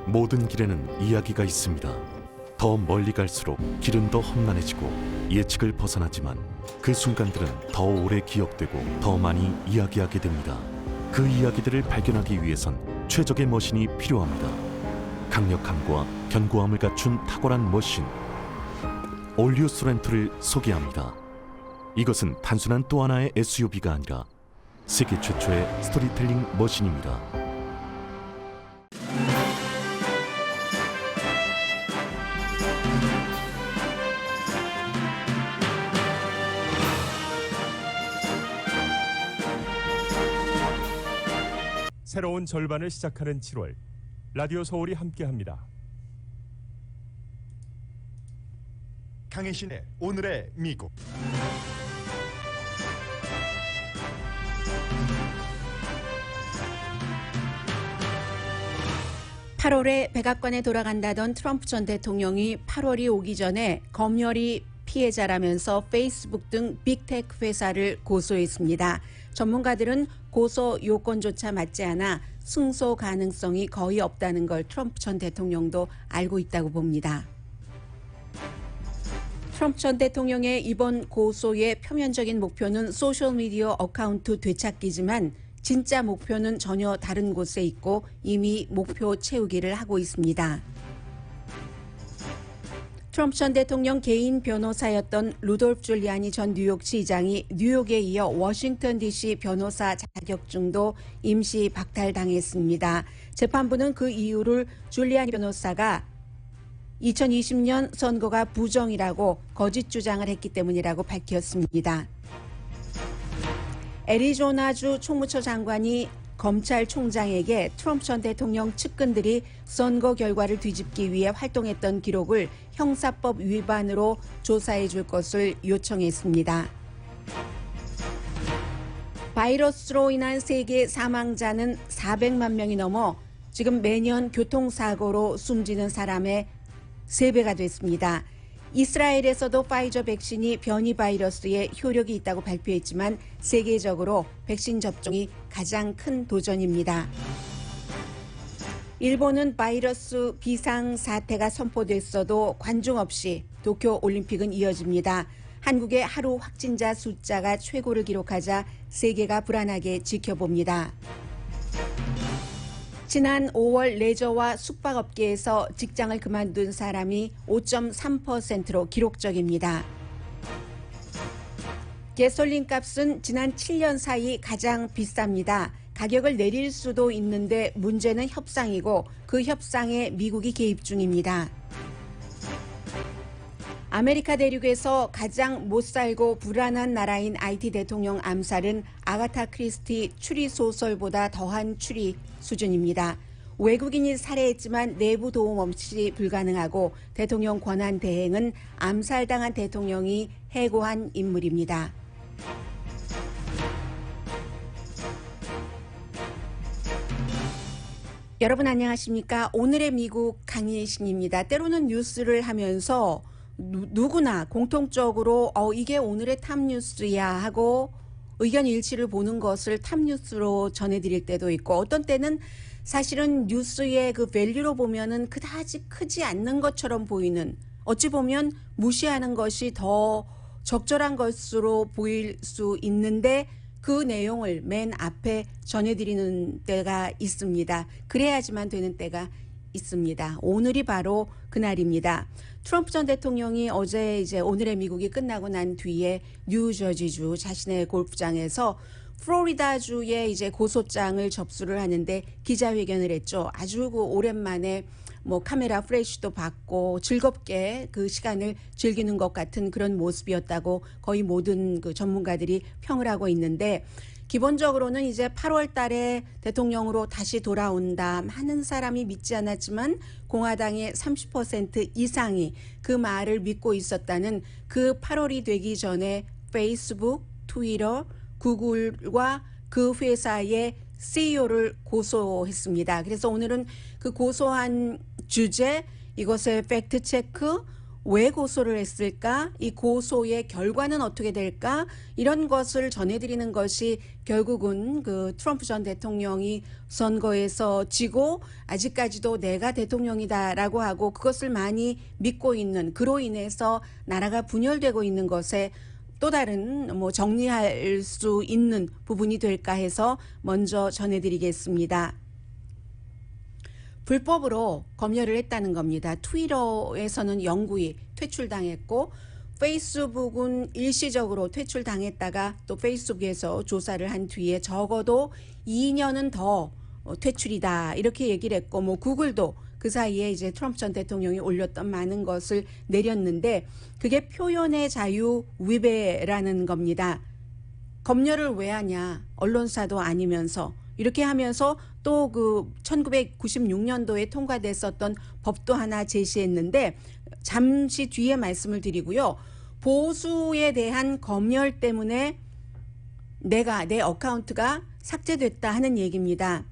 모든 길에는 이야기가 있습니다. 더 멀리 갈수록 길은 더 험난해지고 예측을 벗어나지만 그 순간들은 더 오래 기억되고 더 많이 이야기하게 됩니다. 그 이야기들을 발견하기 위해선 최적의 머신이 필요합니다. 강력함과 견고함을 갖춘 탁월한 머신, 올류 소렌토를 소개합니다. 이것은 단순한 또 하나의 SUV가 아니라 세계 최초의 스토리텔링 머신입니다. 새로운 절반을 시작하는 7월, 라디오 서울이 함께합니다. 강혜신의 오늘의 미국. (8월에) 백악관에 돌아간다던 트럼프 전 대통령이 8월이 오기 전에 검열이 피해자라면서 페이스북 등 빅테크 회사를 고소했습니다. 전문가들은 고소 요건조차 맞지 않아 승소 가능성이 거의 없다는 걸 트럼프 전 대통령도 알고 있다고 봅니다. 트럼프 전 대통령의 이번 고소의 표면적인 목표는 소셜미디어 어카운트 되찾기지만 진짜 목표는 전혀 다른 곳에 있고 이미 목표 채우기를 하고 있습니다. 트럼프 전 대통령 개인 변호사였던 루돌프 줄리아니 전 뉴욕시장이 뉴욕에 이어 워싱턴 DC 변호사 자격증도 임시 박탈당했습니다. 재판부는 그 이유를 줄리아니 변호사가 2020년 선거가 부정이라고 거짓 주장을 했기 때문이라고 밝혔습니다. 애리조나주 총무처 장관이 검찰총장에게 트럼프 전 대통령 측근들이 선거 결과를 뒤집기 위해 활동했던 기록을 형사법 위반으로 조사해 줄 것을 요청했습니다. 바이러스로 인한 세계 사망자는 400만 명이 넘어 지금 매년 교통사고로 숨지는 사람의 3배가 됐습니다. 이스라엘에서도 파이저 백신이 변이 바이러스에 효력이 있다고 발표했지만 세계적으로 백신 접종이 가장 큰 도전입니다. 일본은 바이러스 비상사태가 선포됐어도 관중 없이 도쿄 올림픽은 이어집니다. 한국의 하루 확진자 숫자가 최고를 기록하자 세계가 불안하게 지켜봅니다. 지난 5월 레저와 숙박업계에서 직장을 그만둔 사람이 5.3%로 기록적입니다. 가솔린 값은 지난 7년 사이 가장 비쌉니다. 가격을 내릴 수도 있는데 문제는 협상이고 그 협상에 미국이 개입 중입니다. 아메리카 대륙에서 가장 못 살고 불안한 나라인 IT 대통령 암살은 아가타 크리스티 추리소설보다 더한 추리 수준입니다. 외국인이 살해했지만 내부 도움 없이 불가능하고 대통령 권한 대행은 암살당한 대통령이 해고한 인물입니다. 여러분 안녕하십니까? 오늘의 미국 강희신입니다. 때로는 뉴스를 하면서 누구나 공통적으로 이게 오늘의 탑뉴스야 하고 의견 일치를 보는 것을 탑뉴스로 전해드릴 때도 있고 어떤 때는 사실은 뉴스의 그 밸류로 보면은 그다지 크지 않는 것처럼 보이는 어찌 보면 무시하는 것이 더 적절한 것으로 보일 수 있는데 그 내용을 맨 앞에 전해드리는 때가 있습니다. 그래야지만 되는 때가 있습니다. 오늘이 바로 그날입니다. 트럼프 전 대통령이 어제 이제 오늘의 미국이 끝나고 난 뒤에 뉴저지주 자신의 골프장에서 플로리다주의 이제 고소장을 접수를 하는데 기자회견을 했죠. 아주 오랜만에 카메라 프레쉬도 받고 즐겁게 그 시간을 즐기는 것 같은 그런 모습이었다고 거의 모든 그 전문가들이 평을 하고 있는데 기본적으로는 이제 8월 달에 대통령으로 다시 돌아온다 하는 사람이 믿지 않았지만 공화당의 30% 이상이 그 말을 믿고 있었다는 그 8월이 되기 전에 페이스북, 트위터, 구글과 그 회사의 CEO를 고소했습니다. 그래서 오늘은 그 고소한 주제, 이것의 팩트체크, 왜 고소를 했을까? 이 고소의 결과는 어떻게 될까? 이런 것을 전해드리는 것이 결국은 그 트럼프 전 대통령이 선거에서 지고 아직까지도 내가 대통령이다라고 하고 그것을 많이 믿고 있는, 그로 인해서 나라가 분열되고 있는 것에 또 다른 뭐 정리할 수 있는 부분이 될까 해서 먼저 전해드리겠습니다. 불법으로 검열을 했다는 겁니다. 트위터에서는 영구히 퇴출당했고 페이스북은 일시적으로 퇴출당했다가 또 페이스북에서 조사를 한 뒤에 적어도 2년은 더 퇴출이다 이렇게 얘기를 했고 뭐 구글도 그 사이에 이제 트럼프 전 대통령이 올렸던 많은 것을 내렸는데 그게 표현의 자유 위배라는 겁니다. 검열을 왜 하냐? 언론사도 아니면서. 이렇게 하면서 또 그 1996년도에 통과됐었던 법도 하나 제시했는데 잠시 뒤에 말씀을 드리고요. 보수에 대한 검열 때문에 내 어카운트가 삭제됐다 하는 얘기입니다.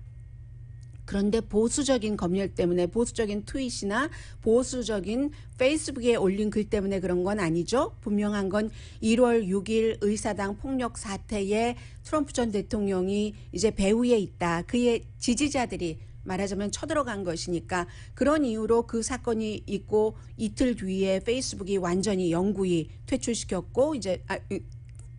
그런데 보수적인 검열 때문에 보수적인 트윗이나 보수적인 페이스북에 올린 글 때문에 그런 건 아니죠. 분명한 건 1월 6일 의사당 폭력 사태에 트럼프 전 대통령이 이제 배후에 있다. 그의 지지자들이 말하자면 쳐들어간 것이니까 그런 이유로 그 사건이 있고 이틀 뒤에 페이스북이 완전히 영구히 퇴출시켰고 이제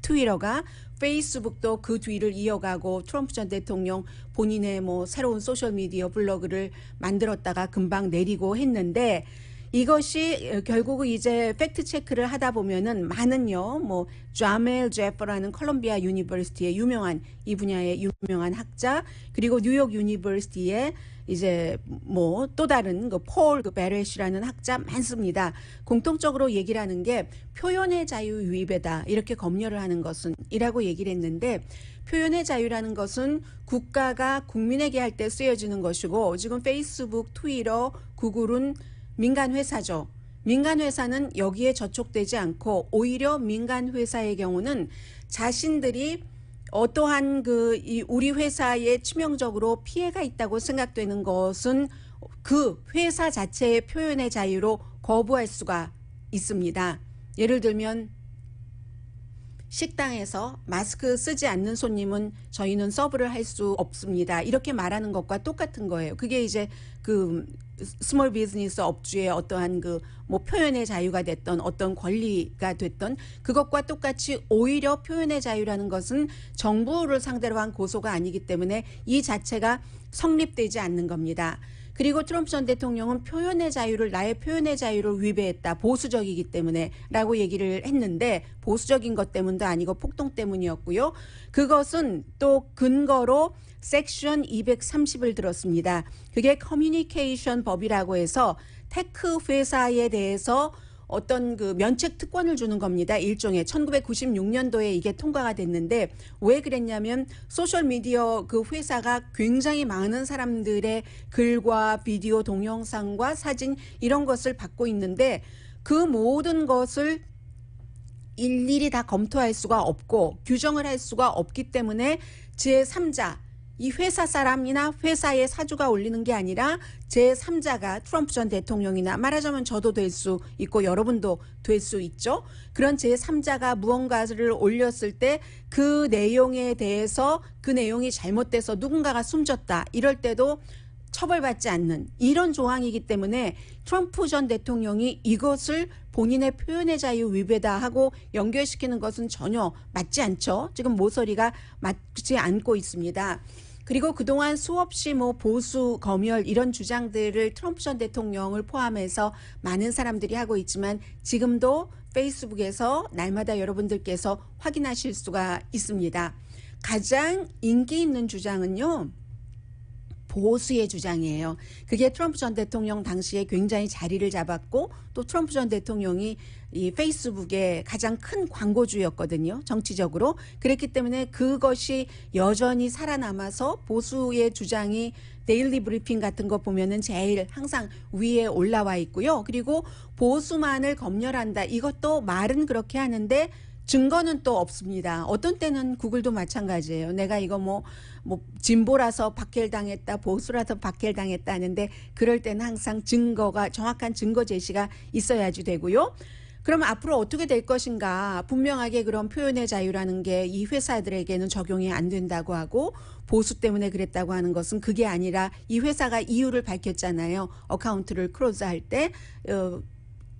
트위터가 페이스북도 그 뒤를 이어가고 트럼프 전 대통령 본인의 뭐 새로운 소셜미디어 블로그를 만들었다가 금방 내리고 했는데 이것이 결국 이제 팩트 체크를 하다 보면은 많은요 뭐 자멜 제퍼라는 콜롬비아 유니버시티의 유명한 이 분야의 유명한 학자 그리고 뉴욕 유니버시티의 이제 뭐 또 다른 그 폴 베렛이라는 학자 많습니다. 공통적으로 얘기를 하는 게 표현의 자유 위배다 이렇게 검열을 하는 것은 이라고 얘기를 했는데 표현의 자유라는 것은 국가가 국민에게 할 때 쓰여지는 것이고 지금 페이스북, 트위터, 구글은 민간 회사죠. 민간 회사는 여기에 저촉되지 않고 오히려 민간 회사의 경우는 자신들이 어떠한 우리 회사에 치명적으로 피해가 있다고 생각되는 것은 그 회사 자체의 표현의 자유로 거부할 수가 있습니다. 예를 들면 식당에서 마스크 쓰지 않는 손님은 저희는 서브를 할 수 없습니다. 이렇게 말하는 것과 똑같은 거예요. 그게 이제 그 스몰 비즈니스 업주의 어떠한 뭐 표현의 자유가 됐던 어떤 권리가 됐던 그것과 똑같이 오히려 표현의 자유라는 것은 정부를 상대로 한 고소가 아니기 때문에 이 자체가 성립되지 않는 겁니다. 그리고 트럼프 전 대통령은 나의 표현의 자유를 위배했다. 보수적이기 때문에 라고 얘기를 했는데 보수적인 것 때문도 아니고 폭동 때문이었고요. 그것은 또 근거로 섹션 230을 들었습니다. 그게 커뮤니케이션 법이라고 해서 테크 회사에 대해서 어떤 면책 특권을 주는 겁니다. 일종의 1996년도에 이게 통과가 됐는데 왜 그랬냐면 소셜미디어 그 회사가 굉장히 많은 사람들의 글과 비디오, 동영상과 사진 이런 것을 받고 있는데 그 모든 것을 일일이 다 검토할 수가 없고 규정을 할 수가 없기 때문에 제3자 이 회사 사람이나 회사의 사주가 올리는 게 아니라 제3자가 트럼프 전 대통령이나 말하자면 저도 될 수 있고 여러분도 될 수 있죠. 그런 제3자가 무언가를 올렸을 때 그 내용에 대해서 그 내용이 잘못돼서 누군가가 숨졌다. 이럴 때도 처벌받지 않는 이런 조항이기 때문에 트럼프 전 대통령이 이것을 본인의 표현의 자유 위배다 하고 연결시키는 것은 전혀 맞지 않죠. 지금 모서리가 맞지 않고 있습니다. 그리고 그동안 수없이 뭐 보수, 검열 이런 주장들을 트럼프 전 대통령을 포함해서 많은 사람들이 하고 있지만 지금도 페이스북에서 날마다 여러분들께서 확인하실 수가 있습니다. 가장 인기 있는 주장은요. 보수의 주장이에요. 그게 트럼프 전 대통령 당시에 굉장히 자리를 잡았고 또 트럼프 전 대통령이 이 페이스북의 가장 큰 광고주였거든요. 정치적으로. 그랬기 때문에 그것이 여전히 살아남아서 보수의 주장이 데일리 브리핑 같은 거 보면은 제일 항상 위에 올라와 있고요. 그리고 보수만을 검열한다. 이것도 말은 그렇게 하는데 증거는 또 없습니다. 어떤 때는 구글도 마찬가지예요. 내가 이거 뭐 진보라서 박해당했다, 보수라서 박해당했다 하는데 그럴 때는 항상 증거가 정확한 증거 제시가 있어야지 되고요. 그럼 앞으로 어떻게 될 것인가? 분명하게 그런 표현의 자유라는 게 이 회사들에게는 적용이 안 된다고 하고 보수 때문에 그랬다고 하는 것은 그게 아니라 이 회사가 이유를 밝혔잖아요. 어카운트를 클로즈할 때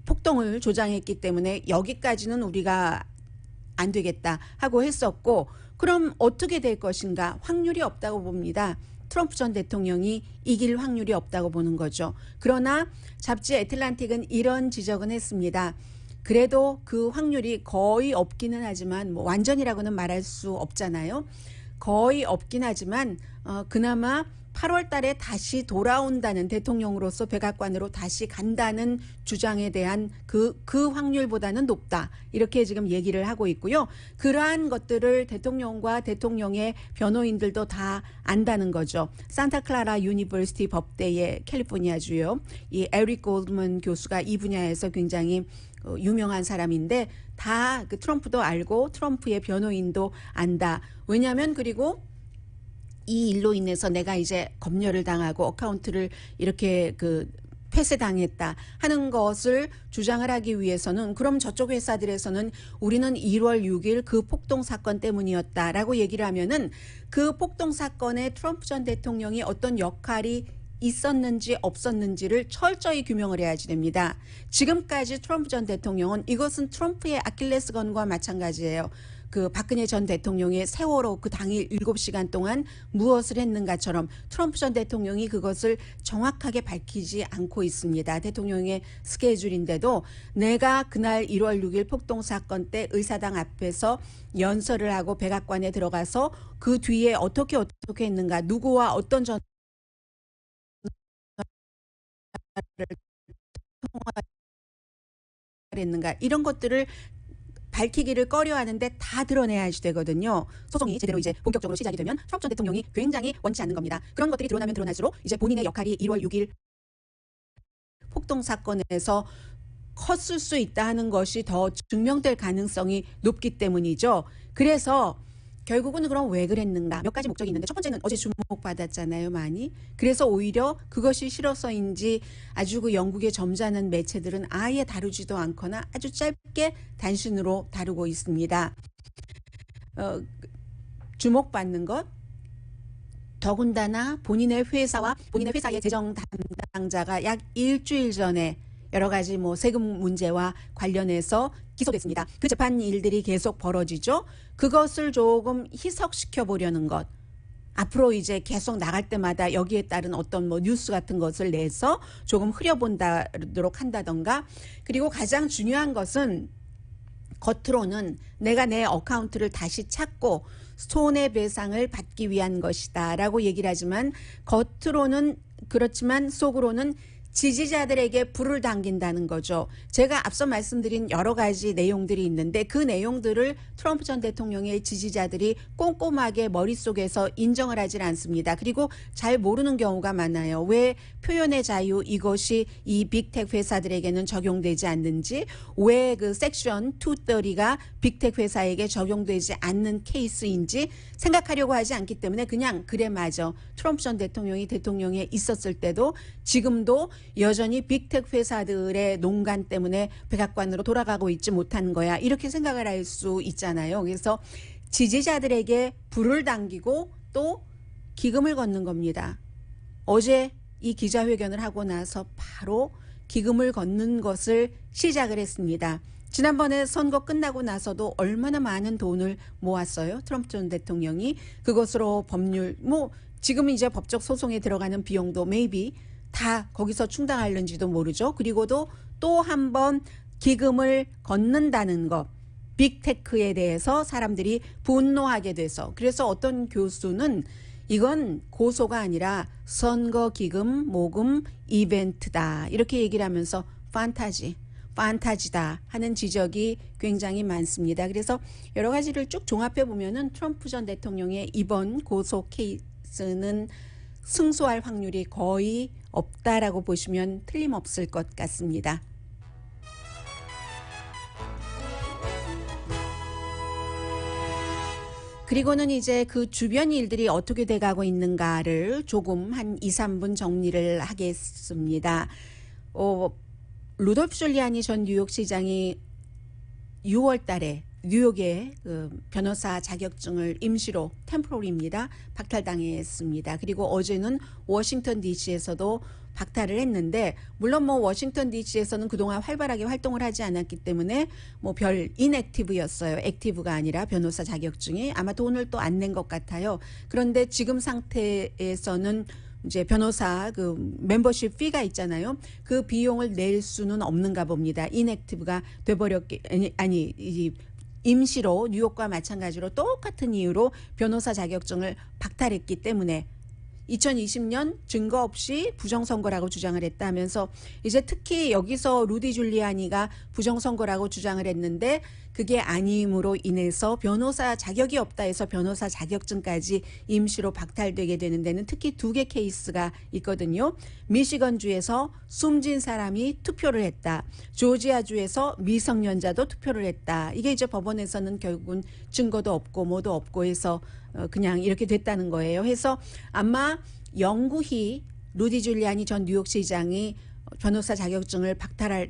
폭동을 조장했기 때문에 여기까지는 우리가 안 되겠다 하고 했었고, 그럼 어떻게 될 것인가? 확률이 없다고 봅니다. 트럼프 전 대통령이 이길 확률이 없다고 보는 거죠. 그러나 잡지 애틀란틱은 이런 지적은 했습니다. 그래도 그 확률이 거의 없기는 하지만 뭐 완전이라고는 말할 수 없잖아요. 거의 없긴 하지만 그나마 8월 달에 다시 돌아온다는, 대통령으로서 백악관으로 다시 간다는 주장에 대한 그 확률보다는 높다. 이렇게 지금 얘기를 하고 있고요. 그러한 것들을 대통령과 대통령의 변호인들도 다 안다는 거죠. 산타클라라 유니버시티 법대의 캘리포니아주요. 이 에릭 골드먼 교수가 이 분야에서 굉장히 유명한 사람인데 다 그 트럼프도 알고 트럼프의 변호인도 안다. 왜냐하면 그리고 이 일로 인해서 내가 이제 검열을 당하고 어카운트를 이렇게 폐쇄당했다 하는 것을 주장을 하기 위해서는, 그럼 저쪽 회사들에서는 우리는 1월 6일 그 폭동 사건 때문이었다라고 얘기를 하면은 그 폭동 사건에 트럼프 전 대통령이 어떤 역할이 있었는지 없었는지를 철저히 규명을 해야지 됩니다. 지금까지 트럼프 전 대통령은 이것은 트럼프의 아킬레스건과 마찬가지예요. 그 박근혜 전 대통령의 세월호 그 당일 7시간 동안 무엇을 했는가처럼 트럼프 전 대통령이 그것을 정확하게 밝히지 않고 있습니다. 대통령의 스케줄인데도 내가 그날 1월 6일 폭동 사건 때 의사당 앞에서 연설을 하고 백악관에 들어가서 그 뒤에 어떻게 했는가, 누구와 어떤 전화를 했는가, 이런 것들을 밝히기를 꺼려하는데 다 드러내야지 되거든요. 소송이 제대로 이제 본격적으로 시작이 되면 트럼프 전 대통령이 굉장히 원치 않는 겁니다. 그런 것들이 드러나면 드러날수록 이제 본인의 역할이 1월 6일 폭동 사건에서 컸을 수 있다 하는 것이 더 증명될 가능성이 높기 때문이죠. 그래서 결국은 그럼 왜 그랬는가? 몇 가지 목적이 있는데, 첫 번째는 어제 주목받았잖아요, 많이. 그래서 오히려 그것이 싫어서인지 아주 그 영국의 점잖은 매체들은 아예 다루지도 않거나 아주 짧게 단신으로 다루고 있습니다. 주목받는 것, 더군다나 본인의 회사와 본인의 회사의 재정 담당자가 약 일주일 전에 여러 가지 뭐 세금 문제와 관련해서 기소됐습니다. 그 재판 일들이 계속 벌어지죠. 그것을 조금 희석시켜 보려는 것. 앞으로 이제 계속 나갈 때마다 여기에 따른 어떤 뭐 뉴스 같은 것을 내서 조금 흐려본다도록 한다던가. 그리고 가장 중요한 것은 겉으로는 내가 내 어카운트를 다시 찾고 손해배상을 받기 위한 것이다 라고 얘기를 하지만, 겉으로는 그렇지만 속으로는 지지자들에게 불을 당긴다는 거죠. 제가 앞서 말씀드린 여러 가지 내용들이 있는데 그 내용들을 트럼프 전 대통령의 지지자들이 꼼꼼하게 머릿속에서 인정을 하질 않습니다. 그리고 잘 모르는 경우가 많아요. 왜 표현의 자유 이것이 이 빅텍 회사들에게는 적용되지 않는지, 왜 그 섹션 230가 빅텍 회사에게 적용되지 않는 케이스인지 생각하려고 하지 않기 때문에 그냥 그래 맞아. 트럼프 전 대통령이 대통령에 있었을 때도 지금도 여전히 빅텍 회사들의 농간 때문에 백악관으로 돌아가고 있지 못한 거야. 이렇게 생각을 할 수 있잖아요. 그래서 지지자들에게 불을 당기고 또 기금을 걷는 겁니다. 어제 이 기자회견을 하고 나서 바로 기금을 걷는 것을 시작을 했습니다. 지난번에 선거 끝나고 나서도 얼마나 많은 돈을 모았어요. 트럼프 전 대통령이. 그것으로 법률, 지금 이제 법적 소송에 들어가는 비용도 maybe 다 거기서 충당하는지도 모르죠. 그리고도 또 한 번 기금을 걷는다는 것, 빅테크에 대해서 사람들이 분노하게 돼서, 그래서 어떤 교수는 이건 고소가 아니라 선거 기금 모금 이벤트다 이렇게 얘기를 하면서 판타지다 하는 지적이 굉장히 많습니다. 그래서 여러 가지를 쭉 종합해 보면은 트럼프 전 대통령의 이번 고소 케이스는 승소할 확률이 거의 없다라고 보시면 틀림없을 것 같습니다. 그리고는 이제 그 주변 일들이 어떻게 돼가고 있는가를 조금 한 2, 3분 정리를 하겠습니다. 루돌프 줄리아니 전 뉴욕시장이 6월 달에 뉴욕의 그 변호사 자격증을 임시로 템포럴입니다. 박탈당했습니다. 그리고 어제는 워싱턴 DC에서도 박탈을 했는데 물론 뭐 워싱턴 DC에서는 그동안 활발하게 활동을 하지 않았기 때문에 뭐 별 인액티브였어요. 액티브가 아니라 변호사 자격증이 아마 돈을 또 안 낸 것 같아요. 그런데 지금 상태에서는 이제 변호사 그 멤버십 피가 있잖아요. 그 비용을 낼 수는 없는가 봅니다. 인액티브가 돼버렸기 아니 이 임시로 뉴욕과 마찬가지로 똑같은 이유로 변호사 자격증을 박탈했기 때문에 2020년 증거 없이 부정선거라고 주장을 했다 하면서 이제 특히 여기서 루디 줄리아니가 부정선거라고 주장을 했는데 그게 아님으로 인해서 변호사 자격이 없다 해서 변호사 자격증까지 임시로 박탈되게 되는 데는 특히 2개 케이스가 있거든요. 미시건주에서 숨진 사람이 투표를 했다. 조지아주에서 미성년자도 투표를 했다. 이게 이제 법원에서는 결국은 증거도 없고 뭐도 없고 해서 그냥 이렇게 됐다는 거예요. 해서 아마 영구히 루디 줄리아니 전 뉴욕시장이 변호사 자격증을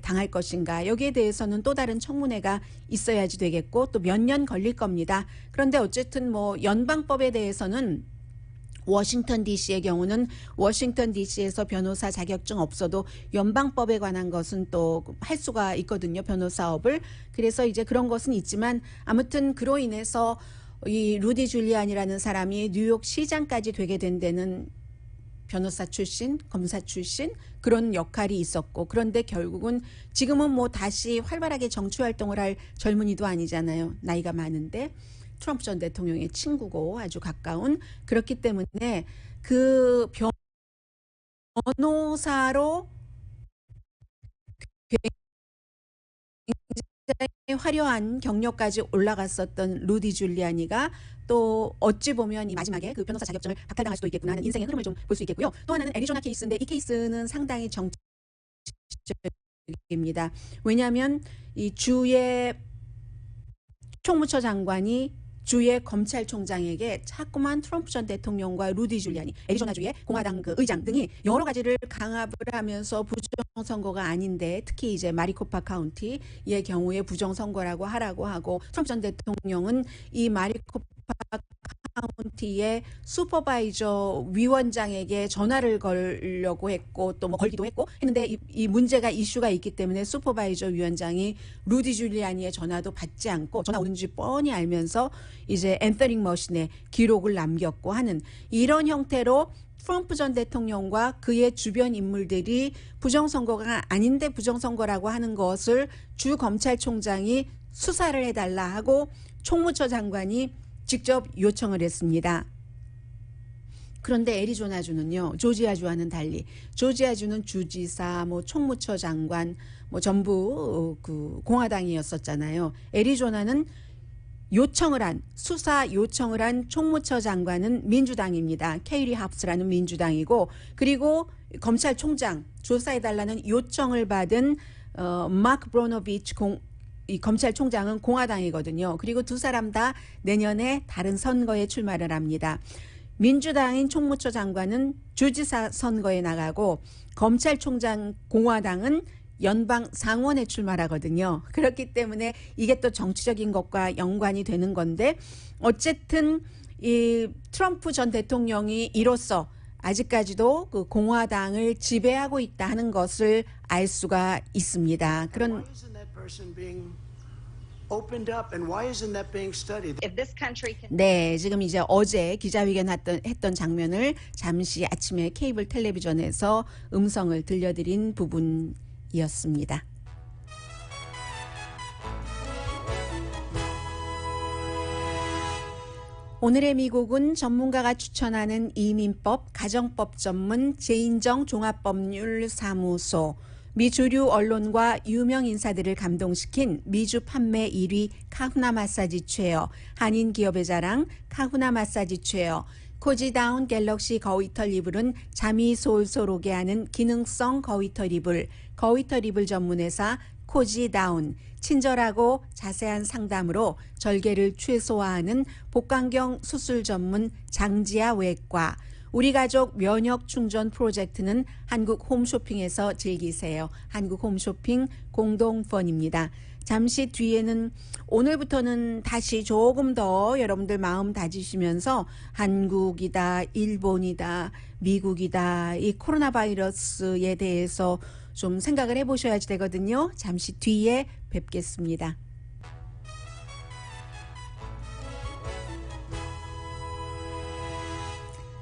당할 것인가 여기에 대해서는 또 다른 청문회가 있어야지 되겠고 또 몇 년 걸릴 겁니다. 그런데 어쨌든 뭐 연방법에 대해서는 워싱턴 DC의 경우는 워싱턴 DC에서 변호사 자격증 없어도 연방법에 관한 것은 또 할 수가 있거든요. 변호사업을. 그래서 이제 그런 것은 있지만 아무튼 그로 인해서 이 루디 줄리안이라는 사람이 뉴욕 시장까지 되게 된 데는 변호사 출신, 검사 출신 그런 역할이 있었고 그런데 결국은 지금은 뭐 다시 활발하게 정치 활동을 할 젊은이도 아니잖아요. 나이가 많은데 트럼프 전 대통령의 친구고 아주 가까운 그렇기 때문에 그 변호사로 굉장히 화려한 경력까지 올라갔었던 루디 줄리아니가 또 어찌 보면 이 마지막에 그 변호사 자격증을 박탈당할 수도 있겠구나 하는 인생의 흐름을 좀 볼 수 있겠고요. 또 하나는 애리조나 케이스인데 이 케이스는 상당히 정치적입니다. 왜냐하면 이 주의 총무처 장관이 주의 검찰총장에게 자꾸만 트럼프 전 대통령과 루디 줄리아니, 애리조나주의 공화당 그 의장 등이 여러 가지를 강압을 하면서 부정선거가 아닌데 특히 이제 마리코파 카운티의 경우에 부정선거라고 하라고 하고 트럼프 전 대통령은 이 마리코파 카운티의 슈퍼바이저 위원장에게 전화를 걸려고 했고 또 뭐 걸기도 했고 했는데 이 문제가 이슈가 있기 때문에 슈퍼바이저 위원장이 루디 줄리아니의 전화도 받지 않고 전화 오는지 뻔히 알면서 이제 앤서니 머신에 기록을 남겼고 하는 이런 형태로 트럼프 전 대통령과 그의 주변 인물들이 부정선거가 아닌데 부정선거라고 하는 것을 주 검찰총장이 수사를 해달라 하고 총무처 장관이 직접 요청을 했습니다. 그런데 애리조나주는요, 조지아주와는 달리 조지아주는 주지사, 뭐 총무처 장관, 뭐 전부 그 공화당이었었잖아요. 애리조나는 수사 요청을 한 총무처 장관은 민주당입니다. 케이리 합스라는 민주당이고, 그리고 검찰총장 조사해달라는 요청을 받은 마크 브로노비치 이 검찰총장은 공화당이거든요. 그리고 두 사람 다 내년에 다른 선거에 출마를 합니다. 민주당인 총무처 장관은 주지사 선거에 나가고 검찰총장 공화당은 연방 상원에 출마하거든요. 그렇기 때문에 이게 또 정치적인 것과 연관이 되는 건데 어쨌든 이 트럼프 전 대통령이 이로써 아직까지도 그 공화당을 지배하고 있다 하는 것을 알 수가 있습니다. 그런 네, 지금 이제 어제 기자회견 했던 장면을 잠시 아침에 케이블 텔레비전에서 음성을 들려드린 부분이었습니다. 오늘의 미국은 전문가가 추천하는 이민법, 가정법 전문 제인정 종합법률사무소, 미 주류 언론과 유명 인사들을 감동시킨 미주 판매 1위 카후나 마사지 체어, 한인 기업의 자랑 카후나 마사지 체어, 코지다운 갤럭시 거위털 이불은 잠이 솔솔 오게 하는 기능성 거위털 이불 전문회사 코지 다운, 친절하고 자세한 상담으로 절개를 최소화하는 복강경 수술 전문 장지아 외과, 우리 가족 면역 충전 프로젝트는 한국 홈쇼핑에서 즐기세요. 한국 홈쇼핑 공동펀입니다. 잠시 뒤에는 오늘부터는 다시 조금 더 여러분들 마음 다지시면서 한국이다, 일본이다, 미국이다, 이 코로나 바이러스에 대해서 좀 생각을 해보셔야지 되거든요. 잠시 뒤에 뵙겠습니다.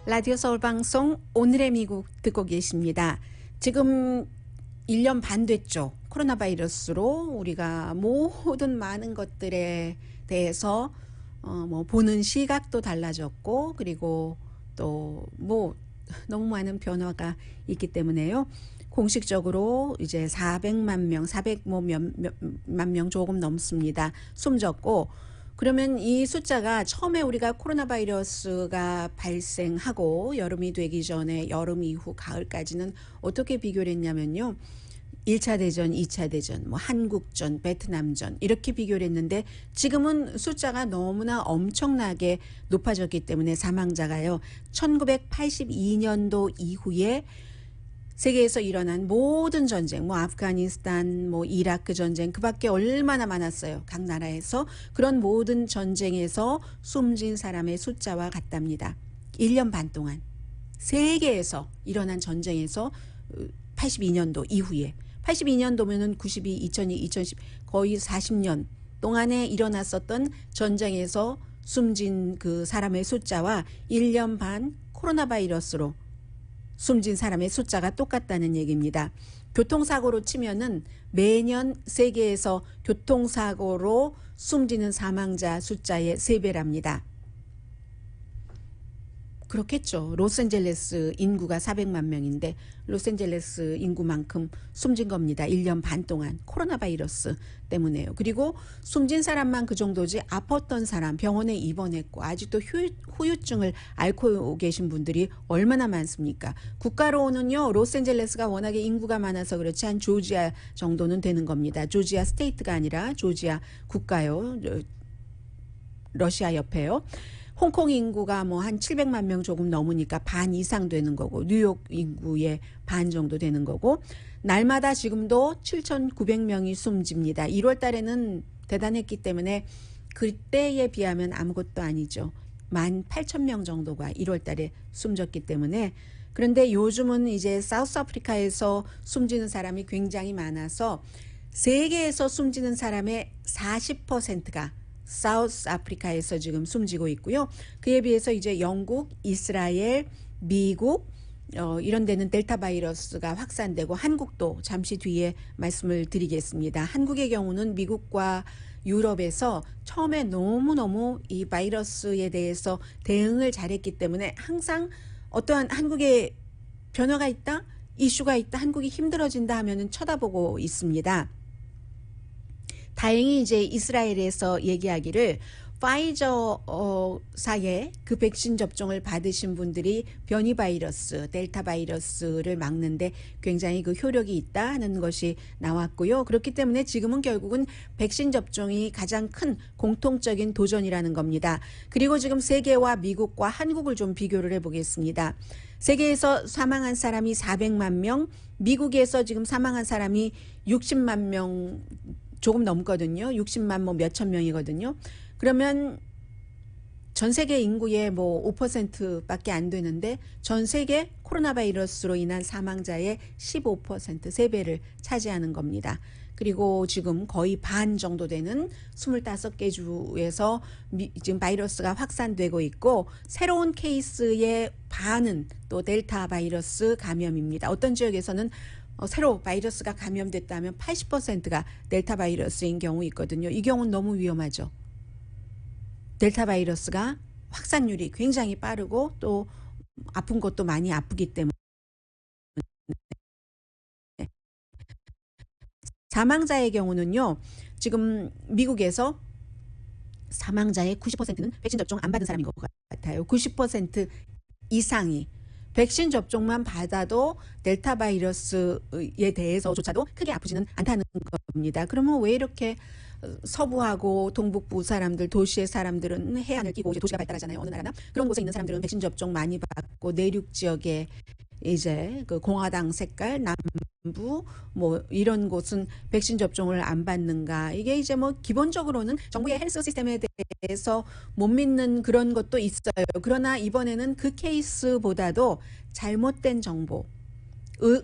라디오 서울 방송 오늘의 미국 듣고 계십니다. 지금 1년 반 됐죠. 코로나 바이러스로 우리가 모든 많은 것들에 대해서 뭐 보는 시각도 달라졌고, 그리고 또 뭐 너무 많은 변화가 있기 때문에요. 공식적으로 이제 400만 명, 400만 명 조금 넘습니다. 숨졌고, 그러면 이 숫자가 처음에 우리가 코로나 바이러스가 발생하고 여름이 되기 전에 여름 이후 가을까지는 어떻게 비교를 했냐면요. 1차 대전, 2차 대전, 뭐 한국전, 베트남전 이렇게 비교를 했는데 지금은 숫자가 너무나 엄청나게 높아졌기 때문에 사망자가요. 1982년도 이후에 세계에서 일어난 모든 전쟁, 뭐 아프가니스탄, 뭐 이라크 전쟁, 그 밖에 얼마나 많았어요. 각 나라에서. 그런 모든 전쟁에서 숨진 사람의 숫자와 같답니다. 1년 반 동안 세계에서 일어난 전쟁에서 82년도 이후에 82년도면은 92, 2002, 2010 거의 40년 동안에 일어났었던 전쟁에서 숨진 그 사람의 숫자와 1년 반 코로나 바이러스로 숨진 사람의 숫자가 똑같다는 얘기입니다. 교통사고로 치면은 매년 세계에서 교통사고로 숨지는 사망자 숫자의 3배랍니다. 그렇겠죠. 로스앤젤레스 인구가 400만 명인데 로스앤젤레스 인구만큼 숨진 겁니다. 1년 반 동안 코로나 바이러스 때문에요. 그리고 숨진 사람만 그 정도지 아팠던 사람 병원에 입원했고 아직도 후유증을 앓고 계신 분들이 얼마나 많습니까? 국가로는요. 로스앤젤레스가 워낙에 인구가 많아서 그렇지 한 조지아 정도는 되는 겁니다. 조지아 스테이트가 아니라 조지아 국가요. 러시아 옆에요. 홍콩 인구가 뭐 한 700만 명 조금 넘으니까 반 이상 되는 거고 뉴욕 인구의 반 정도 되는 거고 날마다 지금도 7,900명이 숨집니다. 1월 달에는 대단했기 때문에 그때에 비하면 아무것도 아니죠. 18,000명 정도가 1월 달에 숨졌기 때문에 그런데 요즘은 이제 사우스 아프리카에서 숨지는 사람이 굉장히 많아서 세계에서 숨지는 사람의 40%가 사우스 아프리카에서 지금 숨지고 있고요. 그에 비해서 이제 영국, 이스라엘, 미국 이런 데는 델타 바이러스가 확산되고 한국도 잠시 뒤에 말씀을 드리겠습니다. 한국의 경우는 미국과 유럽에서 처음에 너무너무 이 바이러스에 대해서 대응을 잘했기 때문에 항상 어떠한 한국에 변화가 있다, 이슈가 있다, 한국이 힘들어진다 하면은 쳐다보고 있습니다. 다행히 이제 이스라엘에서 얘기하기를 파이저사의 그 백신 접종을 받으신 분들이 변이 바이러스, 델타 바이러스를 막는데 굉장히 그 효력이 있다 하는 것이 나왔고요. 그렇기 때문에 지금은 결국은 백신 접종이 가장 큰 공통적인 도전이라는 겁니다. 그리고 지금 세계와 미국과 한국을 좀 비교를 해보겠습니다. 세계에서 사망한 사람이 400만 명, 미국에서 지금 사망한 사람이 60만 명 조금 넘거든요. 60만 뭐 몇천 명이거든요. 그러면 전 세계 인구의 뭐 5%밖에 안 되는데 전 세계 코로나 바이러스로 인한 사망자의 15%, 3배를 차지하는 겁니다. 그리고 지금 거의 반 정도 되는 25개 주에서 지금 바이러스가 확산되고 있고 새로운 케이스의 반은 또 델타 바이러스 감염입니다. 어떤 지역에서는 새로 바이러스가 감염됐다면 80%가 델타 바이러스인 경우 있거든요. 이 경우는 너무 위험하죠. 델타 바이러스가 확산률이 굉장히 빠르고 또 아픈 것도 많이 아프기 때문에 사망자의 경우는요. 지금 미국에서 사망자의 90%는 백신 접종 안 받은 사람인 것 같아요. 90% 이상이 백신 접종만 받아도 델타 바이러스에 대해서조차도 크게 아프지는 않다는 겁니다. 그러면 왜 이렇게 서부하고 동북부 사람들, 도시의 사람들은 해안을 끼고 이제 도시가 발달하잖아요. 어느 나라나 그런 곳에 있는 사람들은 백신 접종 많이 받고 내륙 지역에 이제 그 공화당 색깔 남부 뭐 이런 곳은 백신 접종을 안 받는가? 이게 이제 뭐 기본적으로는 정부의 헬스 시스템에 대해서 못 믿는 그런 것도 있어요. 그러나 이번에는 그 케이스보다도 잘못된 정보,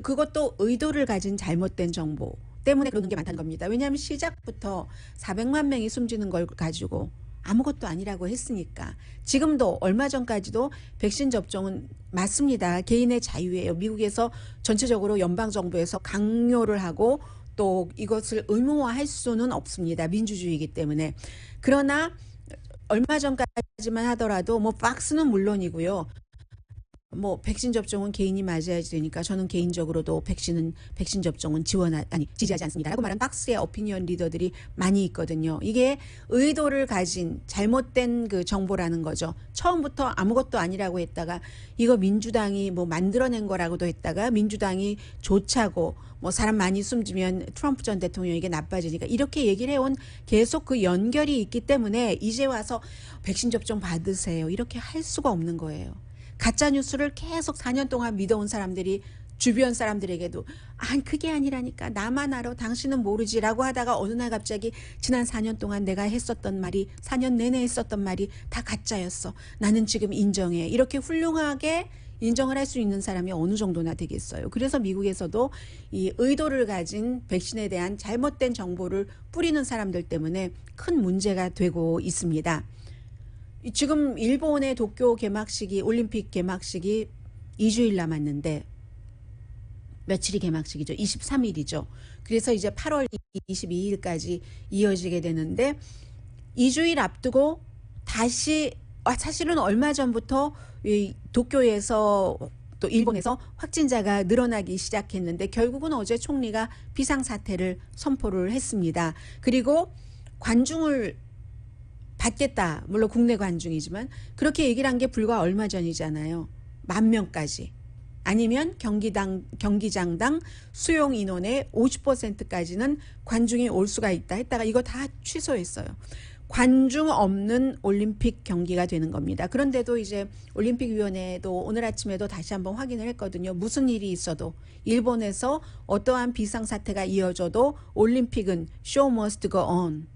그것도 의도를 가진 잘못된 정보 때문에 그러는 게 많다는 겁니다. 왜냐하면 시작부터 400만 명이 숨지는 걸 가지고 아무것도 아니라고 했으니까. 지금도 얼마 전까지도 백신 접종은 맞습니다. 개인의 자유예요. 미국에서 전체적으로 연방정부에서 강요를 하고 또 이것을 의무화할 수는 없습니다. 민주주의이기 때문에. 그러나 얼마 전까지만 하더라도 뭐 박스는 물론이고요. 뭐 백신 접종은 개인이 맞아야지 되니까 저는 개인적으로도 백신 접종은 지지하지 않습니다라고 말한 박스의 오피니언 리더들이 많이 있거든요. 이게 의도를 가진 잘못된 그 정보라는 거죠. 처음부터 아무것도 아니라고 했다가 이거 민주당이 뭐 만들어낸 거라고도 했다가 민주당이 좋자고 뭐 사람 많이 숨지면 트럼프 전 대통령에게 나빠지니까 이렇게 얘기를 해온 계속 그 연결이 있기 때문에 이제 와서 백신 접종 받으세요 이렇게 할 수가 없는 거예요. 가짜 뉴스를 계속 4년 동안 믿어온 사람들이 주변 사람들에게도 그게 아니라니까 나만 알아 당신은 모르지라고 하다가 어느 날 갑자기 지난 4년 동안 내가 했었던 말이 4년 내내 했었던 말이 다 가짜였어. 나는 지금 인정해. 이렇게 훌륭하게 인정을 할 수 있는 사람이 어느 정도나 되겠어요. 그래서 미국에서도 이 의도를 가진 백신에 대한 잘못된 정보를 뿌리는 사람들 때문에 큰 문제가 되고 있습니다. 지금 일본의 도쿄 개막식이 올림픽 개막식이 2주일 남았는데 며칠이 개막식이죠. 23일이죠. 그래서 이제 8월 22일까지 이어지게 되는데 2주일 앞두고 다시 사실은 얼마 전부터 이 도쿄에서 또 일본에서 확진자가 늘어나기 시작했는데 결국은 어제 총리가 비상사태를 선포를 했습니다. 그리고 관중을 받겠다. 물론 국내 관중이지만 그렇게 얘기를 한 게 불과 얼마 전이잖아요. 10,000명까지. 아니면 경기장당 수용 인원의 50%까지는 관중이 올 수가 있다 했다가 이거 다 취소했어요. 관중 없는 올림픽 경기가 되는 겁니다. 그런데도 이제 올림픽위원회도 오늘 아침에도 다시 한번 확인을 했거든요. 무슨 일이 있어도 일본에서 어떠한 비상사태가 이어져도 올림픽은 show must go on.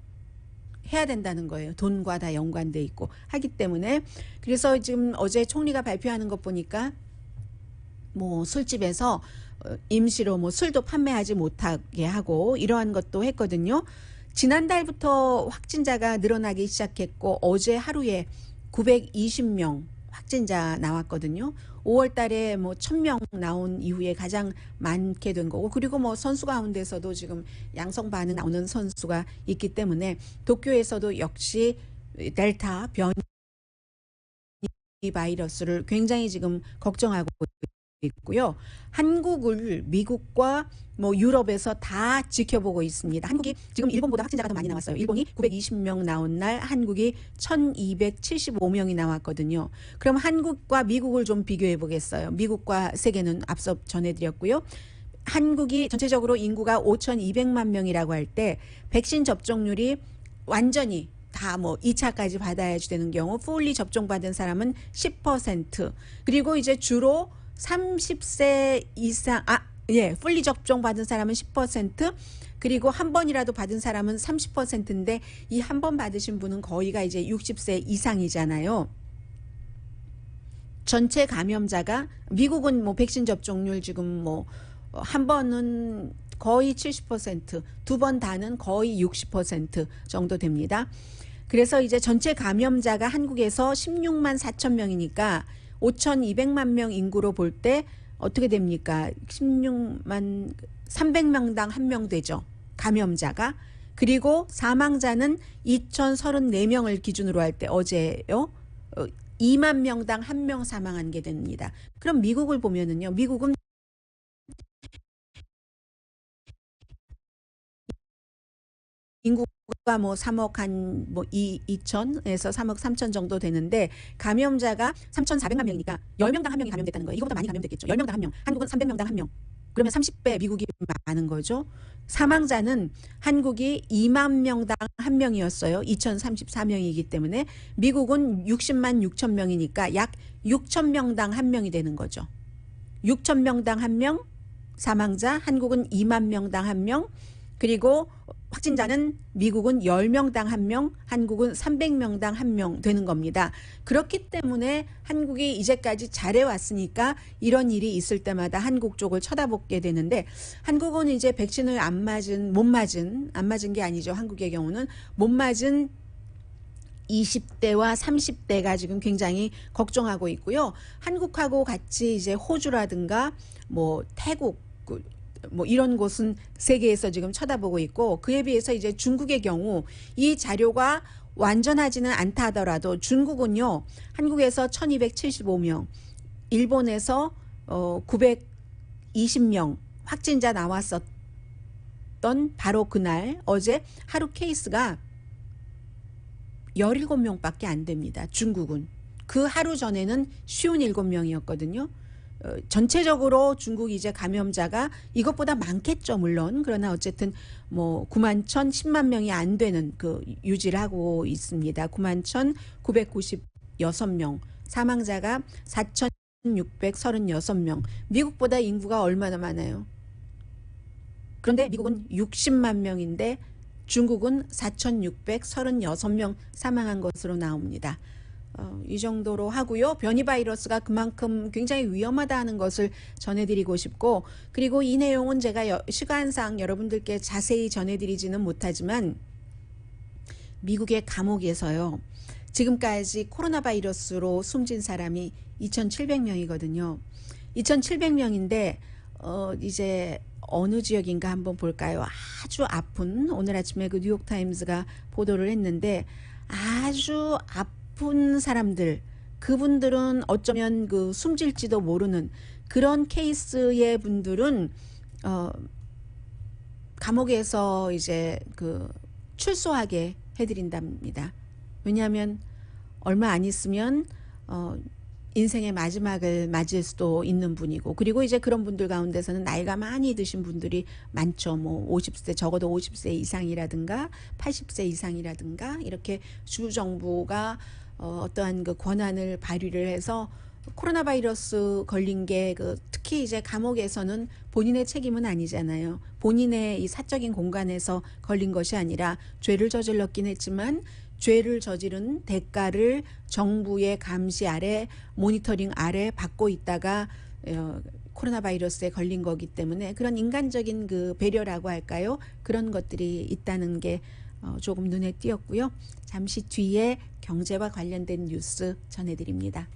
해야 된다는 거예요. 돈과 다 연관돼 있고 하기 때문에. 그래서 지금 어제 총리가 발표하는 것 보니까 뭐 술집에서 임시로 뭐 술도 판매하지 못하게 하고 이러한 것도 했거든요. 지난달부터 확진자가 늘어나기 시작했고 어제 하루에 920명 확진자 나왔거든요. 5월 달에 뭐 1,000명 나온 이후에 가장 많게 된 거고 그리고 뭐 선수 가운데서도 지금 양성 반응 나오는 선수가 있기 때문에 도쿄에서도 역시 델타 변이 바이러스를 굉장히 지금 걱정하고 있고요. 한국을 미국과 뭐 유럽에서 다 지켜보고 있습니다. 한국이 지금 일본보다 확진자가 더 많이 나왔어요. 일본이 920명 나온 날 한국이 1,275명이 나왔거든요. 그럼 한국과 미국을 좀 비교해 보겠어요. 미국과 세계는 앞서 전해드렸고요. 한국이 전체적으로 인구가 5,200만 명이라고 할 때 백신 접종률이 완전히 다 뭐 2차까지 받아야지 되는 경우 풀리 접종받은 사람은 10% 그리고 이제 주로 30세 이상 풀리 접종 받은 사람은 10% 그리고 한 번이라도 받은 사람은 30%인데 이 한 번 받으신 분은 거의가 이제 60세 이상이잖아요. 전체 감염자가 미국은 뭐 백신 접종률 지금 뭐 한 번은 거의 70%, 두 번 다는 거의 60% 정도 됩니다. 그래서 이제 전체 감염자가 한국에서 16만 4천 명이니까 5,200만 명 인구로 볼 때 어떻게 됩니까? 16만 300명당 1명 되죠. 감염자가. 그리고 사망자는 2,034명을 기준으로 할 때 어제요. 2만 명당 1명 사망한 게 됩니다. 그럼 미국을 보면은요. 미국은 인구가 뭐 3억 한뭐 2천에서 3억 3천 정도 되는데 감염자가 3,400만 명이니까 10명당 한 명이 감염됐다는 거예요. 이거보다 많이 감염됐겠죠. 10명당 한 명. 한국은 300명당 한 명. 그러면 30배 미국이 많은 거죠. 사망자는 한국이 2만 명당 한 명이었어요. 2,034명이기 때문에 미국은 60만 6천 명이니까 약 6천 명당 한 명이 되는 거죠. 6천 명당 한 명 사망자, 한국은 2만 명당 한 명, 그리고 확진자는 미국은 10명당 한 명, 한국은 300명당 한 명 되는 겁니다. 그렇기 때문에 한국이 이제까지 잘해왔으니까 이런 일이 있을 때마다 한국 쪽을 쳐다보게 되는데, 한국은 이제 백신을 안 맞은 게 아니죠. 한국의 경우는 못 맞은 20대와 30대가 지금 굉장히 걱정하고 있고요. 한국하고 같이 이제 호주라든가 뭐 태국 뭐 이런 곳은 세계에서 지금 쳐다보고 있고, 그에 비해서 이제 중국의 경우 이 자료가 완전하지는 않다 하더라도 중국은요, 한국에서 1275명, 일본에서 920명 확진자 나왔었던 바로 그날 어제 하루 케이스가 17명밖에 안 됩니다. 중국은. 그 하루 전에는 57명이었거든요. 전체적으로 중국 이제 감염자가 이것보다 많겠죠, 물론. 그러나 어쨌든 뭐 9만 1,010만 명이 안 되는 그 유지를 하고 있습니다. 9만 1,996명, 사망자가 4,636명. 미국보다 인구가 얼마나 많아요? 그런데 미국은 60만 명인데 중국은 4,636명 사망한 것으로 나옵니다. 이 정도로 하고요. 변이 바이러스가 그만큼 굉장히 위험하다는 것을 전해드리고 싶고, 그리고 이 내용은 제가 시간상 여러분들께 자세히 전해드리지는 못하지만 미국의 감옥에서요, 지금까지 코로나 바이러스로 숨진 사람이 2,700명이거든요. 2,700명인데 이제 어느 지역인가 한번 볼까요? 아주 아픈, 오늘 아침에 그 뉴욕타임스가 보도를 했는데, 아주 아픈 사람들, 그분들은 어쩌면 그 숨질지도 모르는 그런 케이스의 분들은 감옥에서 이제 그 출소하게 해드린답니다. 왜냐하면 얼마 안 있으면 인생의 마지막을 맞을 수도 있는 분이고, 그리고 이제 그런 분들 가운데서는 나이가 많이 드신 분들이 많죠. 뭐 50세, 적어도 50세 이상이라든가 80세 이상이라든가, 이렇게 주 정부가 어떠한 그 권한을 발휘를 해서 코로나 바이러스 걸린 게 특히 이제 감옥에서는 본인의 책임은 아니잖아요. 본인의 이 사적인 공간에서 걸린 것이 아니라 죄를 저질렀긴 했지만 죄를 저지른 대가를 정부의 감시 아래, 모니터링 아래 받고 있다가 코로나 바이러스에 걸린 거기 때문에 그런 인간적인 그 배려라고 할까요? 그런 것들이 있다는 게 조금 눈에 띄었고요. 잠시 뒤에 경제와 관련된 뉴스 전해드립니다.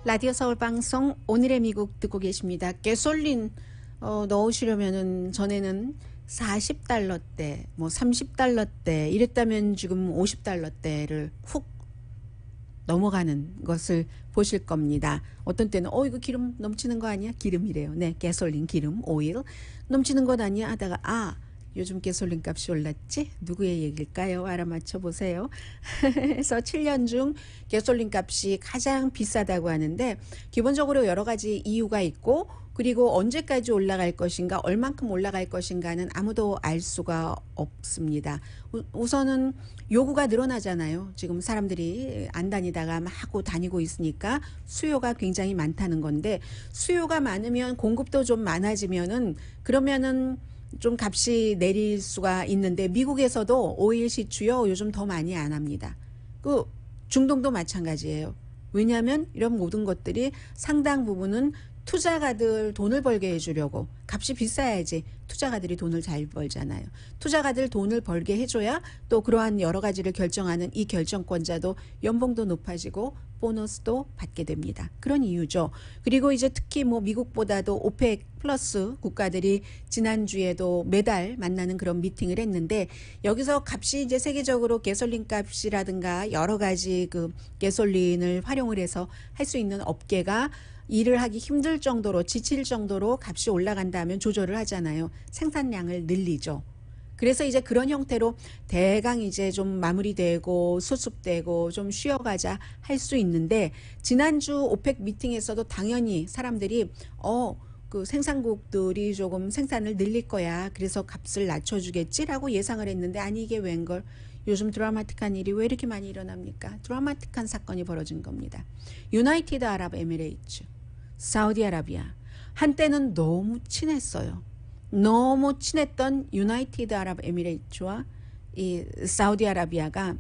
라디오 서울 방송 오늘의 미국 듣고 계십니다. 가솔린 넣으시려면은 전에는 40달러대, 뭐 30달러대 이랬다면 지금 50달러대를 훅 넘어가는 것을 보실 겁니다. 어떤 때는 이거 기름 넘치는 거 아니야? 기름이래요. 네, 가솔린, 기름, 오일 넘치는 것 아니야? 하다가 요즘 가솔린 값이 올랐지? 누구의 얘기일까요? 알아맞혀 보세요. 그래서 7년 중 가솔린 값이 가장 비싸다고 하는데, 기본적으로 여러 가지 이유가 있고, 그리고 언제까지 올라갈 것인가, 얼만큼 올라갈 것인가는 아무도 알 수가 없습니다. 우선은 요구가 늘어나잖아요. 지금 사람들이 안 다니다가 막 하고 다니고 있으니까 수요가 굉장히 많다는 건데, 수요가 많으면 공급도 좀 많아지면은 그러면은 좀 값이 내릴 수가 있는데, 미국에서도 오일 시추요 요즘 더 많이 안 합니다. 중동도 마찬가지예요. 왜냐하면 이런 모든 것들이 상당 부분은 투자가들 돈을 벌게 해주려고 값이 비싸야지 투자가들이 돈을 잘 벌잖아요. 투자가들 돈을 벌게 해줘야 또 그러한 여러 가지를 결정하는 이 결정권자도 연봉도 높아지고 보너스도 받게 됩니다. 그런 이유죠. 그리고 이제 특히 뭐 미국보다도 오펙 플러스 국가들이 지난주에도 매달 만나는 그런 미팅을 했는데 여기서 값이 이제 세계적으로 가솔린 값이라든가 여러 가지 그 가솔린을 활용을 해서 할 수 있는 업계가 일을 하기 힘들 정도로 지칠 정도로 값이 올라간다면 조절을 하잖아요. 생산량을 늘리죠. 그래서 이제 그런 형태로 대강 이제 좀 마무리되고 수습되고 좀 쉬어가자 할 수 있는데 지난주 오펙 미팅에서도 당연히 사람들이 그 생산국들이 조금 생산을 늘릴 거야. 그래서 값을 낮춰주겠지라고 예상을 했는데 아니 이게 웬걸. 요즘 드라마틱한 일이 왜 이렇게 많이 일어납니까? 드라마틱한 사건이 벌어진 겁니다. 유나이티드 아랍 에미레이츠, 사우디아라비아. 한때는 너무 친했어요. 너무 친했던 유나이티드 아랍 에미레이츠와 이 사우디아라비아가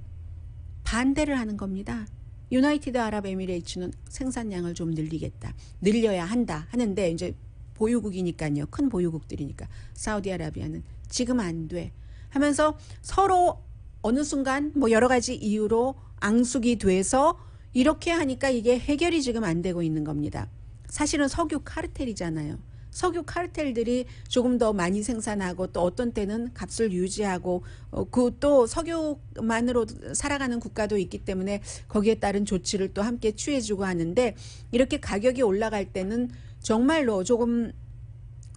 반대를 하는 겁니다. 유나이티드 아랍 에미레이츠는 생산량을 좀 늘리겠다. 늘려야 한다 하는데 이제 보유국이니까요. 큰 보유국들이니까. 사우디아라비아는 지금 안 돼. 하면서 서로 어느 순간 뭐 여러 가지 이유로 앙숙이 돼서 이렇게 하니까 이게 해결이 지금 안 되고 있는 겁니다. 사실은 석유 카르텔이잖아요. 석유 카르텔들이 조금 더 많이 생산하고 또 어떤 때는 값을 유지하고 그 또 석유만으로 살아가는 국가도 있기 때문에 거기에 따른 조치를 또 함께 취해주고 하는데 이렇게 가격이 올라갈 때는 정말로 조금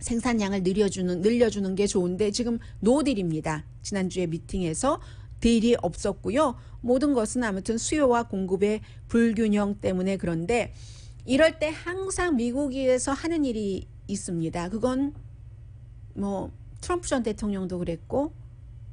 생산량을 늘려주는 게 좋은데 지금 노딜입니다. 지난주에 미팅에서 딜이 없었고요. 모든 것은 아무튼 수요와 공급의 불균형 때문에 그런데 이럴 때 항상 미국에서 하는 일이 있습니다. 그건 뭐 트럼프 전 대통령도 그랬고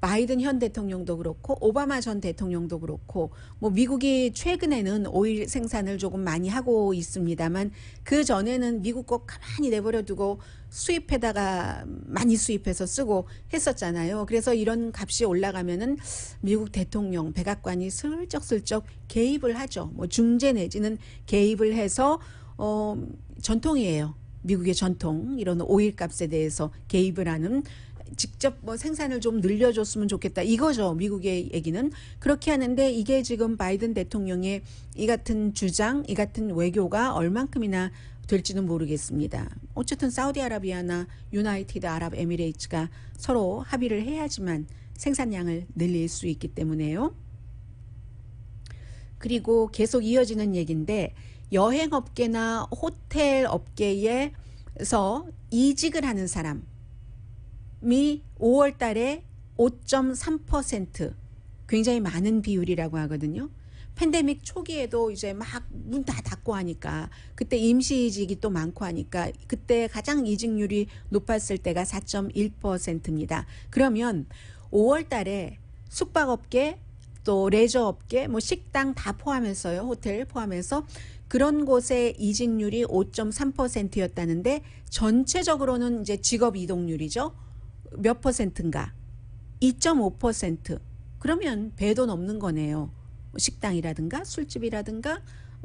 바이든 현 대통령도 그렇고 오바마 전 대통령도 그렇고 뭐 미국이 최근에는 오일 생산을 조금 많이 하고 있습니다만 그 전에는 미국 거 가만히 내버려두고 수입해다가 많이 수입해서 쓰고 했었잖아요. 그래서 이런 값이 올라가면은 미국 대통령 백악관이 슬쩍슬쩍 개입을 하죠. 뭐 중재 내지는 개입을 해서 전통이에요. 미국의 전통 이런 오일 값에 대해서 개입을 하는 직접 뭐 생산을 좀 늘려줬으면 좋겠다 이거죠. 미국의 얘기는 그렇게 하는데 이게 지금 바이든 대통령의 이 같은 주장 이 같은 외교가 얼만큼이나 될지는 모르겠습니다. 어쨌든 사우디아라비아나 유나이티드 아랍 에미레이츠가 서로 합의를 해야지만 생산량을 늘릴 수 있기 때문에요. 그리고 계속 이어지는 얘기인데 여행업계나 호텔 업계에서 이직을 하는 사람이 5월 달에 5.3% 굉장히 많은 비율이라고 하거든요. 팬데믹 초기에도 이제 막 문 다 닫고 하니까 그때 임시이직이 또 많고 하니까 그때 가장 이직률이 높았을 때가 4.1%입니다. 그러면 5월 달에 숙박업계 또 레저업계 뭐 식당 다 포함해서요. 호텔 포함해서 그런 곳의 이직률이 5.3%였다는데 전체적으로는 이제 직업 이동률이죠. 몇 퍼센트인가? 2.5%. 그러면 배도 넘는 거네요. 식당이라든가 술집이라든가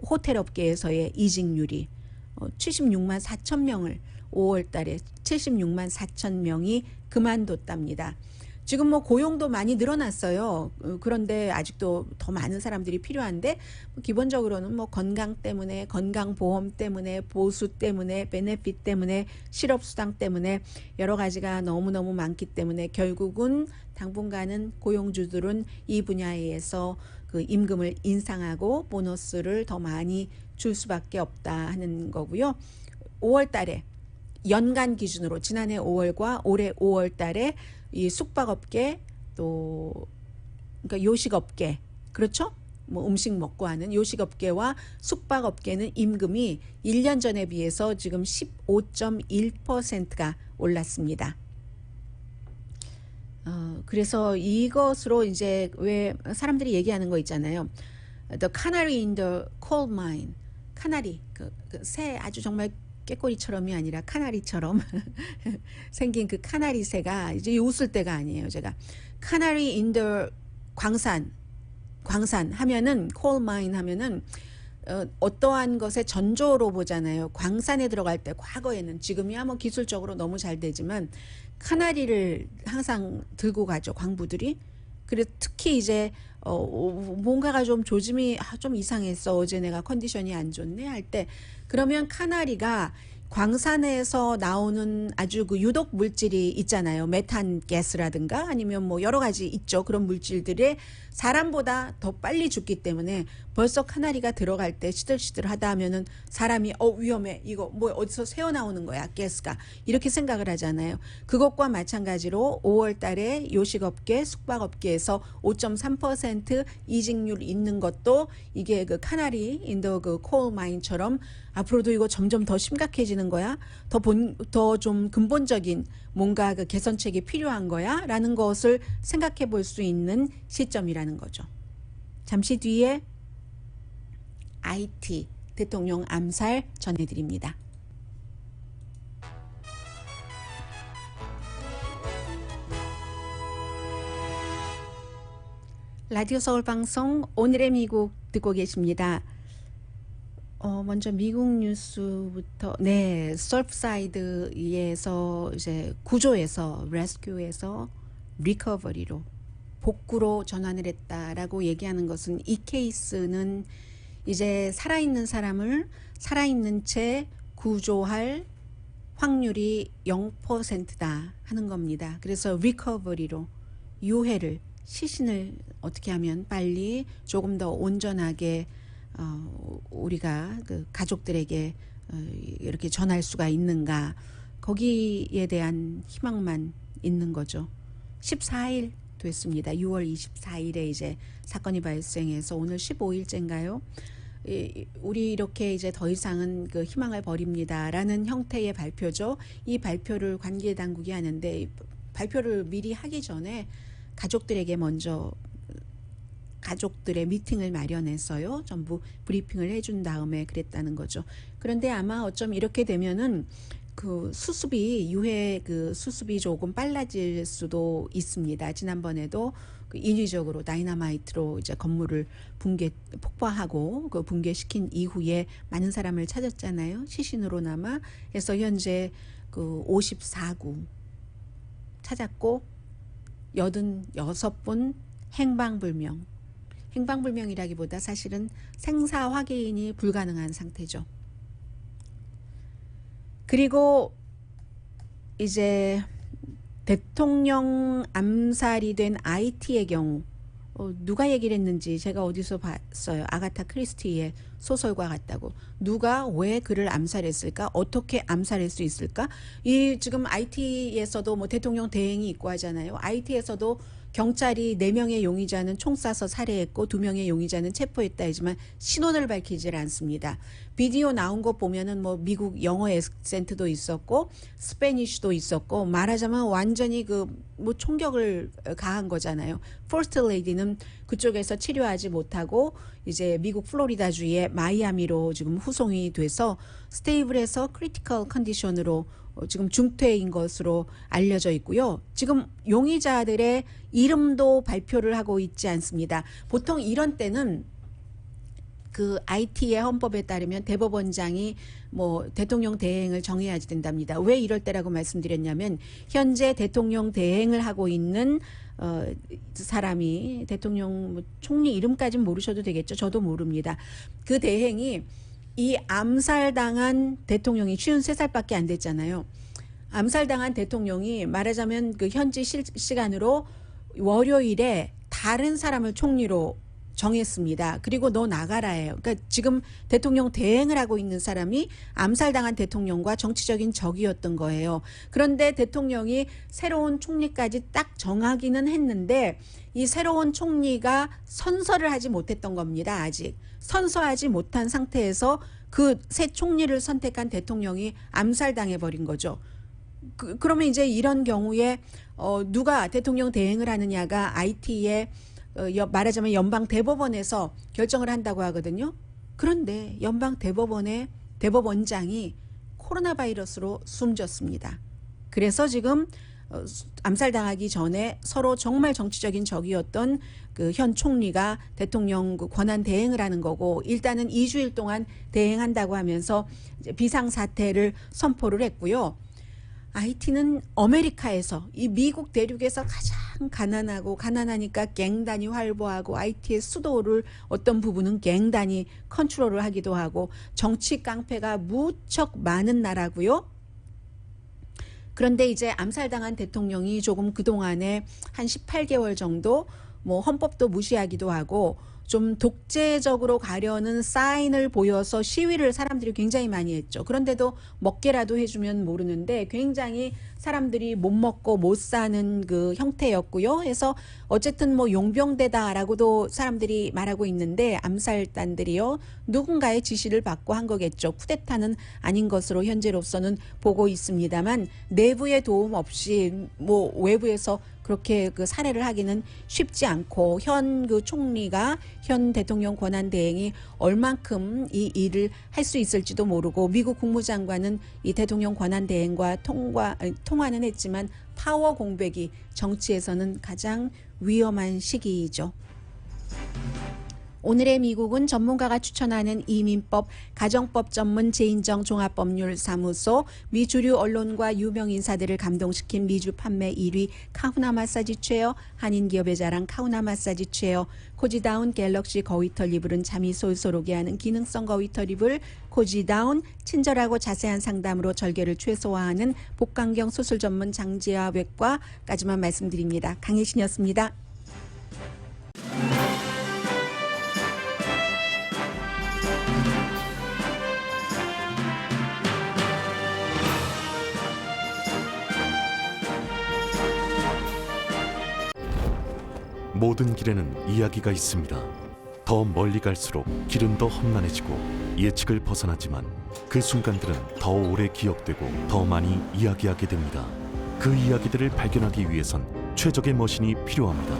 호텔 업계에서의 이직률이 76만 4천 명을 5월 달에 76만 4천 명이 그만뒀답니다. 지금 뭐 고용도 많이 늘어났어요. 그런데 아직도 더 많은 사람들이 필요한데 기본적으로는 뭐 건강 때문에 건강보험 때문에 보수 때문에 베네핏 때문에 실업수당 때문에 여러 가지가 너무너무 많기 때문에 결국은 당분간은 고용주들은 이 분야에서 그 임금을 인상하고 보너스를 더 많이 줄 수밖에 없다 하는 거고요. 5월 달에 연간 기준으로 지난해 5월과 올해 5월 달에 이 숙박업계 또 그러니까 요식업계 그렇죠? 뭐 음식 먹고 하는 요식업계와 숙박업계는 임금이 1년 전에 비해서 지금 15.1%가 올랐습니다. 그래서 이것으로 이제 왜 사람들이 얘기하는 거 있잖아요. The canary in the coal mine. 카나리 그 새 아주 정말 깨꼬리처럼이 아니라 카나리처럼 생긴 그 카나리 새가 이제 웃을 때가 아니에요. 제가 카나리 인 더 광산 하면은 coal mine 하면은 어떠한 것의 전조로 보잖아요. 광산에 들어갈 때 과거에는, 지금이야 뭐 기술적으로 너무 잘 되지만 카나리를 항상 들고 가죠, 광부들이. 그래서 특히 이제 뭔가가 좀 조짐이 좀 이상했어, 어제 내가 컨디션이 안 좋네 할 때, 그러면 카나리가 광산에서 나오는 아주 그 유독 물질이 있잖아요. 메탄 가스라든가 아니면 뭐 여러 가지 있죠. 그런 물질들이 사람보다 더 빨리 죽기 때문에 벌써 카나리가 들어갈 때 시들시들하다 하면은 사람이 위험해, 이거 뭐 어디서 새어 나오는 거야, 가스가, 이렇게 생각을 하잖아요. 그것과 마찬가지로 5월 달에 요식업계, 숙박업계에서 5.3% 이직률 있는 것도 이게 그 카나리 인더 그 콜 마인처럼 앞으로도 이거 점점 더 심각해지는 거야, 더 좀 근본적인 뭔가 그 개선책이 필요한 거야 라는 것을 생각해 볼 수 있는 시점이라는 거죠. 잠시 뒤에 IT 대통령 암살 전해드립니다. 라디오 서울 방송 오늘의 미국 듣고 계십니다. 먼저 미국 뉴스부터, 네, 서프사이드에서 이제 구조에서, 레스큐에서 리커버리로, 복구로 전환을 했다라고 얘기하는 것은, 이 케이스는 이제 살아있는 사람을 살아있는 채 구조할 확률이 0%다 하는 겁니다. 그래서 리커버리로, 유해를, 시신을 어떻게 하면 빨리 조금 더 온전하게 우리가 그 가족들에게 이렇게 전할 수가 있는가, 거기에 대한 희망만 있는 거죠. 14일 됐습니다. 6월 24일에 이제 사건이 발생해서 오늘 15일째인가요? 우리 이렇게 이제 더 이상은 그 희망을 버립니다라는 형태의 발표죠. 이 발표를 관계 당국이 하는데, 발표를 미리 하기 전에 가족들에게 먼저 가족들의 미팅을 마련했어요. 전부 브리핑을 해준 다음에 그랬다는 거죠. 그런데 아마 어쩜 이렇게 되면은 그 수습이, 유해 그 수습이 조금 빨라질 수도 있습니다. 지난번에도 그 인위적으로 다이너마이트로 이제 건물을 폭파하고 그 붕괴시킨 이후에 많은 사람을 찾았잖아요. 시신으로나마. 해서 현재 그 54구 찾았고 86분 행방불명. 행방불명이라기보다 사실은 생사 확인이 불가능한 상태죠. 그리고 이제 대통령 암살이 된 IT의 경우, 누가 얘기를 했는지 제가 어디서 봤어요. 아가타 크리스티의 소설과 같다고. 누가 왜 그를 암살했을까? 어떻게 암살할 수 있을까? 이 지금 IT에서도 뭐 대통령 대행이 있고 하잖아요. IT에서도 경찰이 4명의 용의자는 총 쏴서 살해했고 2명의 용의자는 체포했다 하지만 신원을 밝히질 않습니다. 비디오 나온 거 보면은 뭐 미국 영어 액센트도 있었고 스페니쉬도 있었고, 말하자면 완전히 그 뭐 총격을 가한 거잖아요. 퍼스트 레이디는 그쪽에서 치료하지 못하고 이제 미국 플로리다주의 마이애미로 지금 후송이 돼서 스테이블에서 크리티컬 컨디션으로 지금 중퇴인 것으로 알려져 있고요. 지금 용의자들의 이름도 발표를 하고 있지 않습니다. 보통 이런 때는 그 IT의 헌법에 따르면 대법원장이 뭐 대통령 대행을 정해야 된답니다. 왜 이럴 때라고 말씀드렸냐면, 현재 대통령 대행을 하고 있는 사람이, 대통령 뭐 총리 이름까지는 모르셔도 되겠죠. 저도 모릅니다. 그 대행이 이 암살당한 대통령이 53살밖에 안 됐잖아요. 암살당한 대통령이 말하자면 그 현지 시간으로 월요일에 다른 사람을 총리로 정했습니다. 그리고 너 나가라예요. 그러니까 지금 대통령 대행을 하고 있는 사람이 암살당한 대통령과 정치적인 적이었던 거예요. 그런데 대통령이 새로운 총리까지 딱 정하기는 했는데 이 새로운 총리가 선서를 하지 못했던 겁니다. 아직 선서하지 못한 상태에서 그 새 총리를 선택한 대통령이 암살당해 버린 거죠. 그러면 이제 이런 경우에 누가 대통령 대행을 하느냐가 IT의 말하자면 연방 대법원에서 결정을 한다고 하거든요. 그런데 연방 대법원의 대법원장이 코로나 바이러스로 숨졌습니다. 그래서 지금 암살당하기 전에 서로 정말 정치적인 적이었던 그 현 총리가 대통령 그 권한 대행을 하는 거고, 일단은 2주일 동안 대행한다고 하면서 이제 비상사태를 선포를 했고요. 하이티는 아메리카에서, 이 미국 대륙에서 가장 가난하니까 갱단이 활보하고, 하이티의 수도를 어떤 부분은 갱단이 컨트롤을 하기도 하고, 정치 깡패가 무척 많은 나라고요. 그런데 이제 암살당한 대통령이 조금 그동안에 한 18개월 정도 뭐 헌법도 무시하기도 하고 좀 독재적으로 가려는 사인을 보여서 시위를 사람들이 굉장히 많이 했죠. 그런데도 먹게라도 해주면 모르는데 굉장히 사람들이 못 먹고 못 사는 그 형태였고요. 해서 어쨌든 뭐 용병대다라고도 사람들이 말하고 있는데, 암살단들이요 누군가의 지시를 받고 한 거겠죠. 쿠데타는 아닌 것으로 현재로서는 보고 있습니다만, 내부의 도움 없이 뭐 외부에서 그렇게 그 살해를 하기는 쉽지 않고, 현 그 총리가, 현 대통령 권한 대행이 얼만큼 이 일을 할 수 있을지도 모르고, 미국 국무장관은 이 대통령 권한 대행과 통화는 했지만 파워 공백이 정치에서는 가장 위험한 시기이죠. 오늘의 미국은 전문가가 추천하는 이민법, 가정법 전문 제인정 종합법률사무소, 미 주류 언론과 유명 인사들을 감동시킨 미주 판매 1위 카후나 마사지 체어, 한인 기업의 자랑 카후나 마사지 체어, 코지다운 갤럭시 거위털 이불은 잠이 솔솔 오게 하는 기능성 거위털 이불, 코지다운, 친절하고 자세한 상담으로 절개를 최소화하는 복강경 수술 전문 장지아 외과까지만 말씀드립니다. 강혜신이었습니다. 모든 길에는 이야기가 있습니다. 더 멀리 갈수록 길은 더 험난해지고 예측을 벗어나지만 그 순간들은 더 오래 기억되고 더 많이 이야기하게 됩니다. 그 이야기들을 발견하기 위해선 최적의 머신이 필요합니다.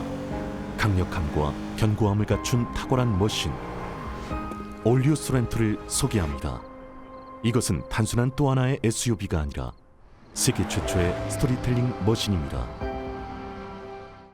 강력함과 견고함을 갖춘 탁월한 머신, 올류 소렌토를 소개합니다. 이것은 단순한 또 하나의 SUV가 아니라 세계 최초의 스토리텔링 머신입니다.